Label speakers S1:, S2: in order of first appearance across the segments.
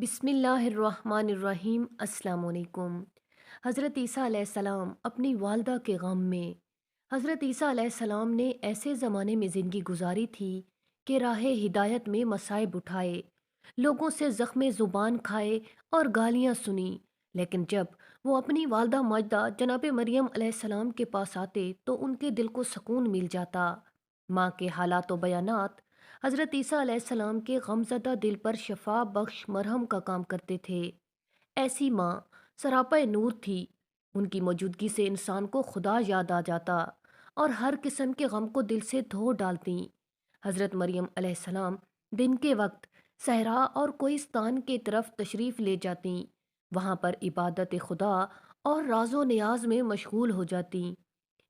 S1: बिस्मिल्लाहिर्रहमानिर्रहीम। अस्सलाम वालेकुम। हज़रत ईसा अलैहिस्सलाम अपनी वालदा के गम में। हज़रत ईसा अलैहिस्सलाम ने ऐसे ज़माने में ज़िंदगी गुजारी थी कि राह हिदायत में मसाइब उठाए, लोगों से ज़ख्म ज़ुबान खाए और गालियाँ सुनी। लेकिन जब वो अपनी वालदा माजदा जनाब मरियम अलैहिस्सलाम के पास आते तो उनके दिल को सुकून मिल जाता। माँ के हालात व बयानात हज़रत ईसा अलैहिस्सलाम के गमज़दा दिल पर शफा बख्श मरहम का काम करते थे। ऐसी माँ सरापा नूर थी। उनकी मौजूदगी से इंसान को खुदा याद आ जाता और हर किस्म के गम को दिल से धो डालती। हज़रत मरियम अलैहिस्सलाम दिन के वक्त सहरा और कोहिस्तान के तरफ तशरीफ़ ले जाती। वहाँ पर इबादत खुदा और राजो नियाज में मशगूल हो जाती।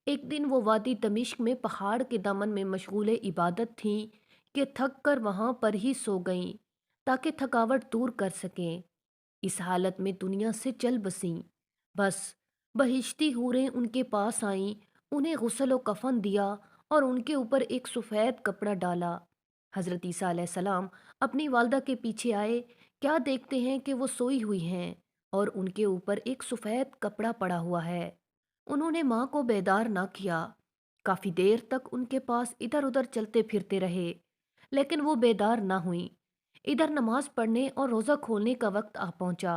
S1: एक दिन वो वादी दमिश्क में पहाड़ के दामन में मशगूल इबादत थीं कि थक कर वहाँ पर ही सो गईं ताकि थकावट दूर कर सकें। इस हालत में दुनिया से चल बसीं। बस बहिश्ती हूरें उनके पास आईं, उन्हें गुस्ल व कफन दिया और उनके ऊपर एक सफ़ेद कपड़ा डाला। हज़रत ईसा अलैहिस्सलाम अपनी वालदा के पीछे आए। क्या देखते हैं कि वो सोई हुई हैं और उनके ऊपर एक सफ़ेद कपड़ा पड़ा हुआ है। उन्होंने माँ को बेदार ना किया। काफ़ी देर तक उनके पास इधर उधर चलते फिरते रहे, लेकिन वो बेदार ना हुई। इधर नमाज पढ़ने और रोज़ा खोलने का वक्त आ पहुंचा,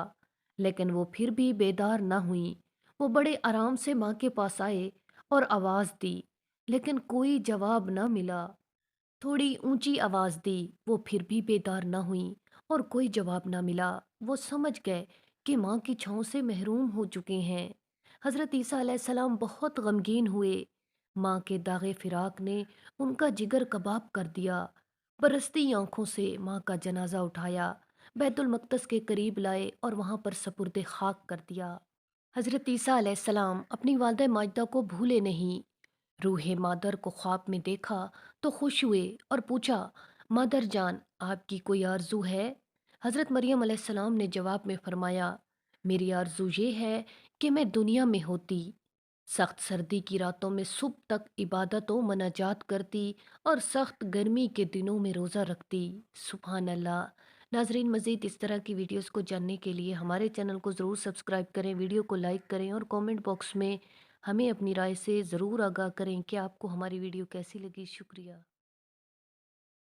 S1: लेकिन वो फिर भी बेदार ना हुई। वो बड़े आराम से माँ के पास आए और आवाज़ दी, लेकिन कोई जवाब ना मिला। थोड़ी ऊंची आवाज़ दी, वो फिर भी बेदार ना हुई और कोई जवाब ना मिला। वो समझ गए कि माँ की छाँव से महरूम हो चुके हैं। हज़रत ईसा अलैहिस्सलाम बहुत गमगीन हुए। माँ के दागे फिराक ने उनका जिगर कबाब कर दिया। बरसती आंखों से माँ का जनाजा उठाया, बैतुल मक़दस के करीब लाए और वहाँ पर सपुर्दे खाक कर दिया। हज़रत ईसा अलैहिस्सलाम अपनी वालदा माजदा को भूले नहीं। रूहे मादर को ख्वाब में देखा तो खुश हुए और पूछा, मादर जान, आपकी कोई आरजू है? हज़रत मरियम अलैहिस्सलाम ने जवाब में फरमाया, मेरी आरजू ये है कि मैं दुनिया में होती, सख्त सर्दी की रातों में सुबह तक इबादत व मनाजात करती और सख्त गर्मी के दिनों में रोज़ा रखती। सुभान अल्लाह। नाजरीन, मज़ीद इस तरह की वीडियोस को जानने के लिए हमारे चैनल को ज़रूर सब्सक्राइब करें, वीडियो को लाइक करें और कमेंट बॉक्स में हमें अपनी राय से ज़रूर आगाह करें कि आपको हमारी वीडियो कैसी लगी। शुक्रिया।